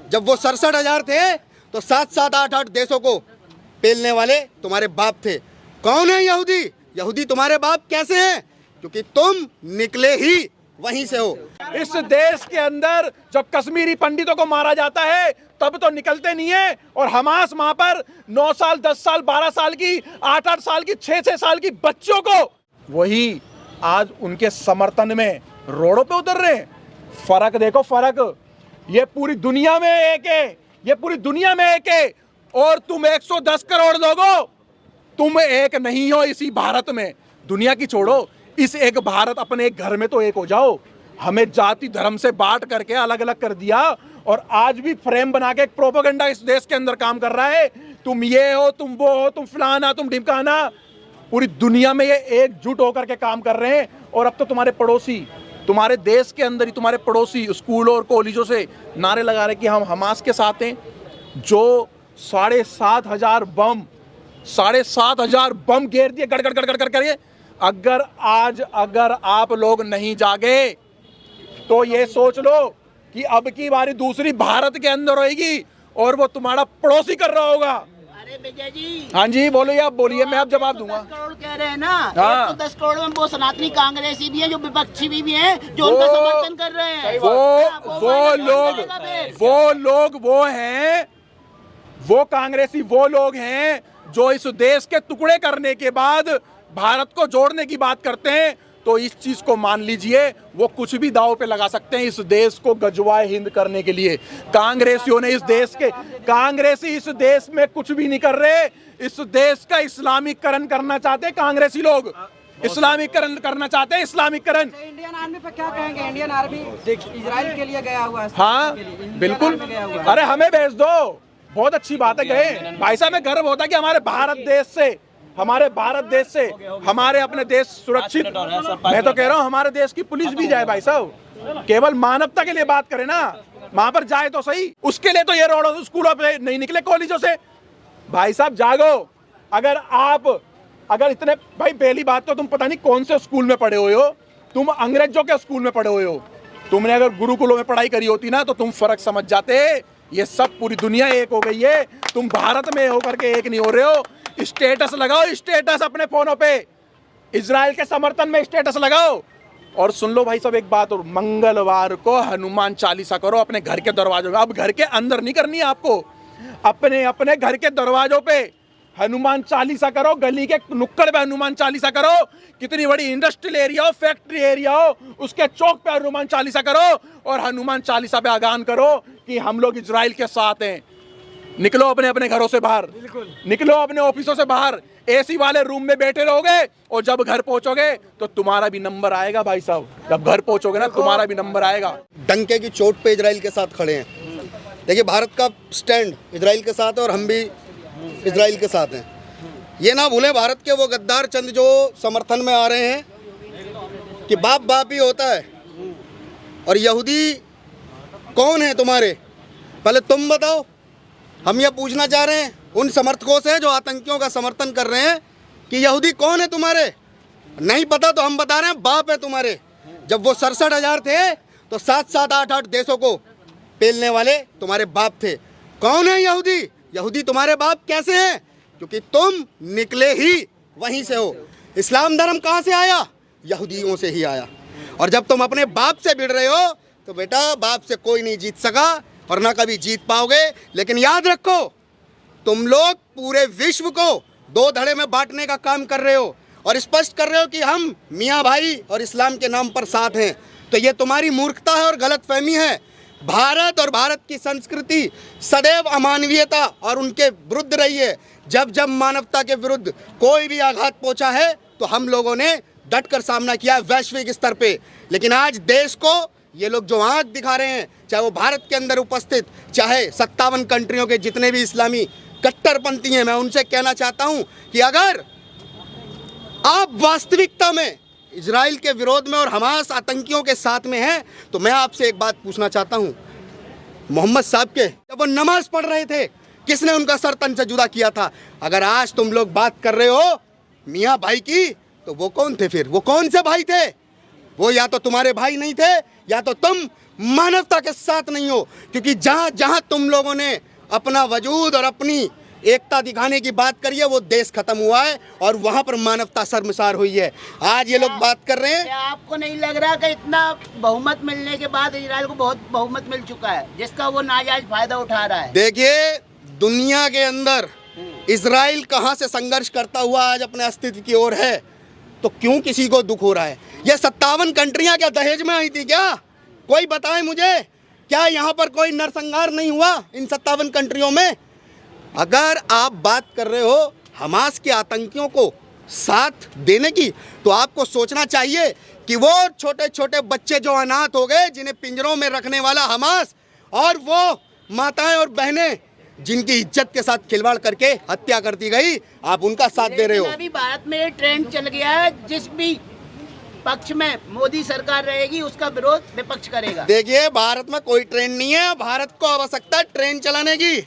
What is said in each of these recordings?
जब वो 67,000 थे तो 7-7, 8-8 देशों को पेलने वाले तुम्हारे बाप थे। कौन है यहूदी? यहूदी तुम्हारे बाप कैसे हैं? क्योंकि तुम निकले ही वहीं से हो। इस देश के अंदर जब कश्मीरी पंडितों को मारा जाता है तब तो निकलते नहीं है, और हमास वहां पर 9 साल, 10 साल, 12 साल की, 8-8 साल की, 6-6 साल की बच्चों को वही आज उनके समर्थन में रोडों पे उतर रहे हैं। फर्क देखो, फर्क। ये पूरी दुनिया में एक है, ये पूरी दुनिया में एक है, और तुम 110 करोड़ लोगों, तुम एक नहीं हो इसी भारत में। दुनिया की छोड़ो, इस एक भारत, अपने एक घर में तो एक हो जाओ। हमें जाति धर्म से बांट करके अलग अलग कर दिया, और आज भी फ्रेम बना के एक प्रोपेगेंडा इस देश के अंदर काम कर रहा है। तुम ये हो, तुम वो हो, तुम फलाना, तुम ढिमकाना। पूरी दुनिया में ये एकजुट होकर के काम कर रहे हैं। और अब तो तुम्हारे पड़ोसी, तुम्हारे देश के अंदर ही तुम्हारे पड़ोसी स्कूलों और कॉलेजों से नारे लगा रहे कि हम हमास के साथ हैं। जो 7,500 बम, 7,500 बम घेर दिए गड़ गड़ गड़ गड़ गड़ करिए। अगर आप लोग नहीं जागे तो ये सोच लो कि अब की बारी दूसरी भारत के अंदर होगी, और वो तुम्हारा पड़ोसी कर रहा होगा। अरे विजय जी, हाँ जी बोलिए, आप बोलिए, मैं अब जवाब दूंगा। 10 करोड़ कह रहे हैं ना, हाँ। 110 करोड़ में वो सनातनी कांग्रेसी भी है, जो विपक्षी भी हैं, जो उनका समर्थन कर रहे हैं। वो हैं, वो कांग्रेसी वो लोग हैं जो इस देश के टुकड़े करने के बाद भारत को जोड़ने की बात करते हैं। तो इस चीज को मान लीजिए, वो कुछ भी दांव पे लगा सकते हैं इस देश को गजवाए हिंद करने के लिए। कांग्रेसियों ने कांग्रेसी इस देश में कुछ भी नहीं कर रहे। इस देश का इस्लामीकरण करना चाहते हैं कांग्रेसी लोग, इस्लामीकरण करना चाहते हैं, इस्लामीकरण। इंडियन आर्मी पे क्या कहेंगे? इंडियन आर्मी इजराइल के लिए गया हुआ है। हाँ बिल्कुल, अरे हमें भेज दो, बहुत अच्छी बात है, गए भाई साहब। में गर्व होता है कि हमारे भारत देश से हमारे अपने देश सुरक्षित। मैं तो कह रहा हूँ हमारे देश की पुलिस भी जाए भाई साहब, केवल मानवता के लिए बात करे ना, वहां पर जाए तो सही। उसके लिए तो ये रोडों से, स्कूलों पे नहीं निकले, कॉलेजों से। भाई साहब जागो। अगर इतने, भाई पहली बात तो तुम पता नहीं कौन से स्कूल में पढ़े हुए हो, तुम अंग्रेजों के स्कूल में पढ़े हुए हो। तुमने अगर गुरुकुलों में पढ़ाई करी होती ना तो तुम फर्क समझ जाते। ये सब पूरी दुनिया एक हो गई है, तुम भारत में होकर के एक नहीं हो रहे हो। स्टेटस लगाओ, स्टेटस अपने फोनों पे, इजराइल के समर्थन में स्टेटस लगाओ। और सुन लो भाई सब एक बात और, मंगलवार को हनुमान चालीसा करो अपने घर के दरवाजों में। अब घर के अंदर नहीं करनी है आपको, अपने अपने घर के दरवाजों पे हनुमान चालीसा करो। गली के नुक्कड़ पे हनुमान चालीसा करो। कितनी बड़ी इंडस्ट्रियल एरिया हो, फैक्ट्री एरिया हो, उसके चौक पे हनुमान चालीसा करो, और हनुमान चालीसा पे आगान करो कि हम लोग इजराइल के साथ हैं। निकलो अपने अपने घरों से बाहर, निकलो अपने ऑफिसों से बाहर, एसी वाले रूम में बैठे रहोगे, और जब घर पहुंचोगे तो तुम्हारा भी नंबर आएगा भाई साहब। जब घर पहुंचोगे ना तुम्हारा भी नंबर आएगा। डंके की चोट पे इजराइल के साथ खड़े हैं। देखिए, भारत का स्टैंड इजराइल के साथ है और हम भी इजराइल के साथ हैं। ये ना भूलें, भारत के वो गद्दार चंद जो समर्थन में आ रहे हैं कि बाप बाप ही होता है। और यहूदी कौन है तुम्हारे, पहले तुम बताओ। हम ये पूछना चाह रहे हैं उन समर्थकों से जो आतंकियों का समर्थन कर रहे हैं कि यहूदी कौन है तुम्हारे। नहीं पता तो हम बता रहे हैं, बाप है तुम्हारे। जब वो 67,000 थे तो 7-7, 8-8 देशों को पेलने वाले तुम्हारे बाप थे। कौन है यहूदी? यहूदी तुम्हारे बाप कैसे हैं? क्योंकि तुम निकले ही वहीं से हो। इस्लाम धर्म कहाँ से आया? यहूदियों से ही आया। और जब तुम अपने बाप से भिड़ रहे हो तो बेटा, बाप से कोई नहीं जीत सका और ना कभी जीत पाओगे। लेकिन याद रखो, तुम लोग पूरे विश्व को 2 धड़े में बांटने का काम कर रहे हो और स्पष्ट कर रहे हो कि हम मियाँ भाई और इस्लाम के नाम पर साथ हैं। तो ये तुम्हारी मूर्खता है और गलतफहमी है। भारत और भारत की संस्कृति सदैव अमानवीयता और उनके विरुद्ध रही है। जब जब मानवता के विरुद्ध कोई भी आघात पहुंचा है तो हम लोगों ने डटकर सामना किया है वैश्विक स्तर पे। लेकिन आज देश को ये लोग जो आंख दिखा रहे हैं, चाहे वो भारत के अंदर उपस्थित, चाहे 57 कंट्रियों के जितने भी इस्लामी कट्टरपंथी हैं, मैं उनसे कहना चाहता हूं कि अगर आप वास्तविकता में इजराइल के विरोध में और हमास आतंकियों के साथ में हैं तो मैं आपसे एक बात पूछना चाहता हूं। मोहम्मद साहब के जब वो नमाज पढ़ रहे थे, किसने उनका सर तन से जुदा किया था? अगर आज तुम लोग बात कर रहे हो मियाँ भाई की, तो वो कौन थे फिर? वो कौन से भाई थे? वो या तो तुम्हारे भाई नहीं थे, या तो तुम मानवता के साथ नहीं हो। क्योंकि जहां जहां तुम लोगों ने अपना वजूद और अपनी एकता दिखाने की बात करी है वो देश खत्म हुआ है और वहां पर मानवता शर्मसार हुई है। आज ये लोग बात कर रहे हैं। क्या आपको नहीं लग रहा कि इतना बहुमत मिलने के बाद इजराइल को बहुत बहुमत मिल चुका है जिसका वो नाजायज फायदा उठा रहा है? देखिए, दुनिया के अंदर इजराइल कहां से संघर्ष करता हुआ आज अपने अस्तित्व की ओर है, तो क्यों किसी को दुख हो रहा है? ये 57 कंट्रियां क्या दहेज में आई थी क्या? कोई बताए मुझे, क्या यहाँ पर कोई नरसंहार नहीं हुआ इन 57 कंट्रियों में? अगर आप बात कर रहे हो हमास के आतंकियों को साथ देने की, तो आपको सोचना चाहिए कि वो छोटे छोटे बच्चे जो अनाथ हो गए, जिन्हें पिंजरों में रखने वाला हमास, और वो माताएं और बहनें जिनकी इज्जत के साथ खिलवाड़ करके हत्या कर दी गई, आप उनका साथ दे रहे हो। अभी भारत में ये ट्रेंड चल गया है, जिस भी पक्ष में मोदी सरकार रहेगी उसका विरोध विपक्ष करेगा। देखिए, भारत में कोई ट्रेंड नहीं है। भारत को आवश्यकता है ट्रेन चलाने की,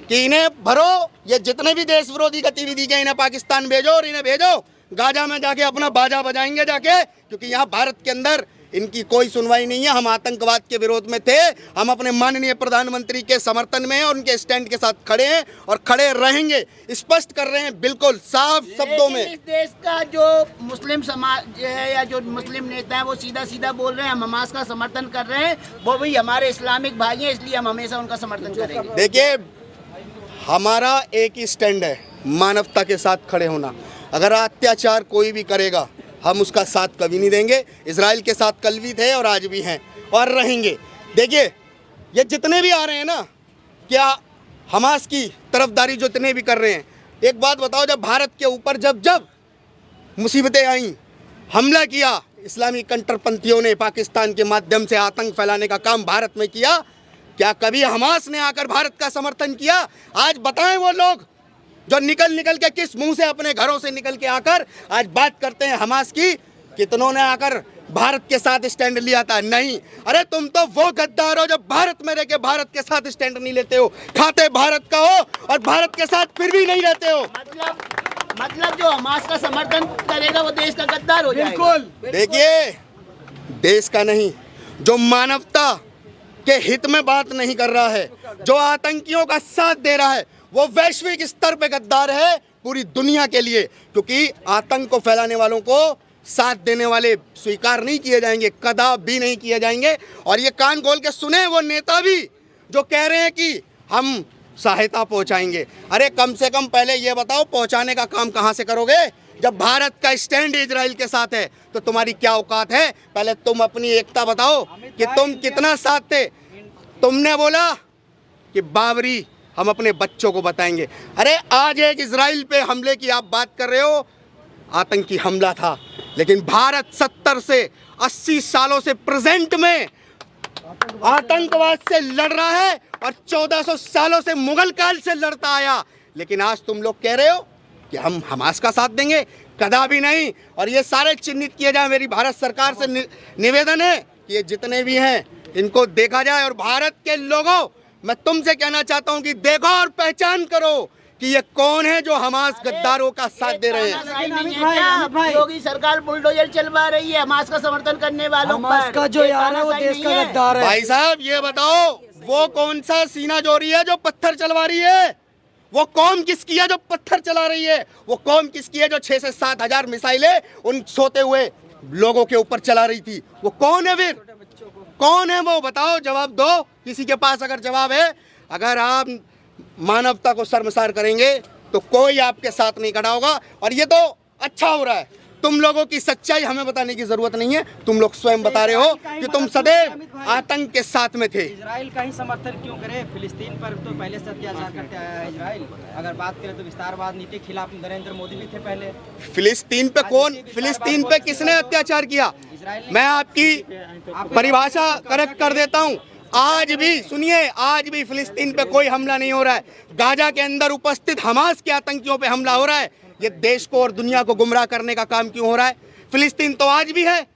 कि इन्हें भरो, ये जितने भी देश विरोधी गतिविधि के, इन्हें पाकिस्तान भेजो और इन्हें भेजो गाजा में जाके अपना बाजा बजाएंगे जाके, क्योंकि यहाँ भारत के अंदर इनकी कोई सुनवाई नहीं है। हम आतंकवाद के विरोध में थे, हम अपने माननीय प्रधानमंत्री के समर्थन में हैं और उनके स्टैंड के साथ खड़े हैं और खड़े रहेंगे। स्पष्ट कर रहे हैं बिल्कुल साफ शब्दों में। इस देश का जो मुस्लिम समाज है या जो मुस्लिम नेता है वो सीधा सीधा बोल रहे हैं हम हमास का समर्थन कर रहे हैं, वो भी हमारे इस्लामिक भाई हैं, इसलिए हम हमेशा उनका समर्थन करेंगे। देखिए, हमारा एक ही स्टैंड है, मानवता के साथ खड़े होना। अगर अत्याचार कोई भी करेगा हम उसका साथ कभी नहीं देंगे। इजराइल के साथ कल भी थे और आज भी हैं और रहेंगे। देखिए, ये जितने भी आ रहे हैं ना, क्या हमास की तरफदारी जितने भी कर रहे हैं, एक बात बताओ, जब भारत के ऊपर जब मुसीबतें आईं, हमला किया इस्लामी कट्टरपंथियों ने, पाकिस्तान के माध्यम से आतंक फैलाने का काम भारत में किया, क्या कभी हमास ने आकर भारत का समर्थन किया? आज बताएं वो लोग जो निकल के किस मुंह से अपने घरों से निकल के आकर आज बात करते हैं हमास की, कितनों ने आकर भारत के साथ स्टैंड लिया था? नहीं। अरे तुम तो वो गद्दार हो जो भारत में रह के भारत के साथ स्टैंड नहीं लेते हो, खाते भारत का हो और भारत के साथ फिर भी नहीं रहते हो। मतलब जो हमास का समर्थन करेगा वो देश का गद्दार हो जाएगा। बिल्कुल। देखिए, देश का नहीं, जो मानवता के हित में बात नहीं कर रहा है, जो आतंकियों का साथ दे रहा है, वो वैश्विक स्तर पे गद्दार है पूरी दुनिया के लिए। क्योंकि आतंक को फैलाने वालों को साथ देने वाले स्वीकार नहीं किए जाएंगे, कदापि नहीं किए जाएंगे। और ये कान खोल के सुने वो नेता भी जो कह रहे हैं कि हम सहायता पहुंचाएंगे। अरे कम से कम पहले ये बताओ, पहुंचाने का काम कहां से करोगे? जब भारत का स्टैंड इजराइल के साथ है तो तुम्हारी क्या औकात है? पहले तुम अपनी एकता बताओ कि तुम कितना साथ थे। तुमने बोला कि बाबरी हम अपने बच्चों को बताएंगे। अरे आज एक इजराइल पे हमले की आप बात कर रहे हो, आतंकी हमला था, लेकिन भारत 70 से 80 सालों से प्रेजेंट में आतंकवाद से लड़ रहा है और 1400 सालों से मुगल काल से लड़ता आया। लेकिन आज तुम लोग कह रहे हो कि हम हमास का साथ देंगे, कदापि नहीं। और ये सारे चिन्हित किए जाए। मेरी भारत सरकार से निवेदन है कि ये जितने भी हैं इनको देखा जाए। और भारत के लोगों, मैं तुमसे कहना चाहता हूं कि देखो और पहचान करो कि ये कौन है जो हमास गद्दारों का साथ दे रहे हैं। योगी सरकार बुलडोजर चलवा रही है हमास का समर्थन करने वालों हमास का जो यार है वो देश का गद्दार है। भाई साहब ये बताओ, वो कौन सा सीना जोरी है जो पत्थर चलवा रही है? वो कौम किसकी है जो पत्थर चला रही है? वो कौम किसकी है जो 6 से 7 हजार मिसाइलें उन सोते हुए लोगों के ऊपर चला रही थी? वो कौन है? फिर कौन है वो? बताओ, जवाब दो। किसी के पास अगर जवाब है। अगर आप मानवता को शर्मसार करेंगे तो कोई आपके साथ नहीं खड़ा होगा। और ये तो अच्छा हो रहा है, तुम लोगों की सच्चाई हमें बताने की जरूरत नहीं है। तुम लोग स्वयं बता रहे हो कि तुम सदैव आतंक के साथ में थे। इजराइल का ही समर्थन क्यों करे? फिलिस्तीन पर तो पहले से अत्याचार करते आया है इजराइल। अगर बात करें तो विस्तारवाद नीति के खिलाफ नरेंद्र मोदी भी थे पहले। फिलिस्तीन पे कौन? फिलिस्तीन पे किसने अत्याचार किया? मैं आपकी परिभाषा करेक्ट कर देता हूँ। आज भी सुनिए, आज भी फिलिस्तीन पे कोई हमला नहीं हो रहा है। गाजा के अंदर उपस्थित हमास के आतंकियों पे हमला हो रहा है। ये देश को और दुनिया को गुमराह करने का काम क्यों हो रहा है? फिलिस्तीन तो आज भी है।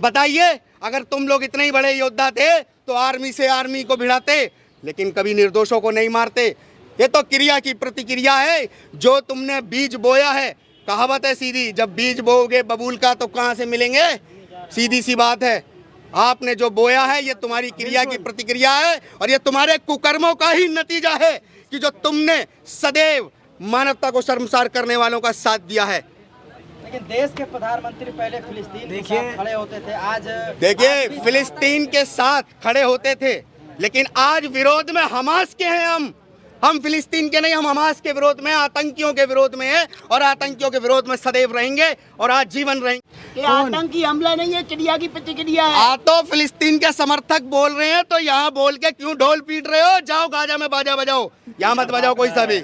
बताइए, अगर तुम लोग इतने ही बड़े योद्धा थे तो आर्मी से आर्मी को भिड़ाते, लेकिन कभी निर्दोषों को नहीं मारते। ये तो क्रिया की प्रतिक्रिया है। जो तुमने बीज बोया है, कहावत है सीधी, जब बीज बोओगे बबूल का तो कहाँ से मिलेंगे? सीधी सी बात है। आपने जो बोया है ये तुम्हारी क्रिया की प्रतिक्रिया है और ये तुम्हारे कुकर्मों का ही नतीजा है कि जो तुमने सदैव मानवता को शर्मसार करने वालों का साथ दिया है। लेकिन देश के प्रधानमंत्री पहले फिलिस्तीन के साथ खड़े होते थे, आज देखिए फिलिस्तीन के साथ खड़े होते थे, लेकिन आज विरोध में हमास के हैं हम फिलिस्तीन के नहीं, हम हमास के विरोध में, आतंकियों के विरोध में हैं और आतंकियों के विरोध में सदैव रहेंगे और आज जीवन रहेंगे। ये आतंकी हमला नहीं है, चिड़िया की प्रतिक्रिया है। तो फिलिस्तीन के समर्थक बोल रहे हैं तो यहाँ बोल के क्यों ढोल पीट रहे हो? जाओ गाजा में बाजा बजाओ, यहाँ मत बजाओ कोई सा भी।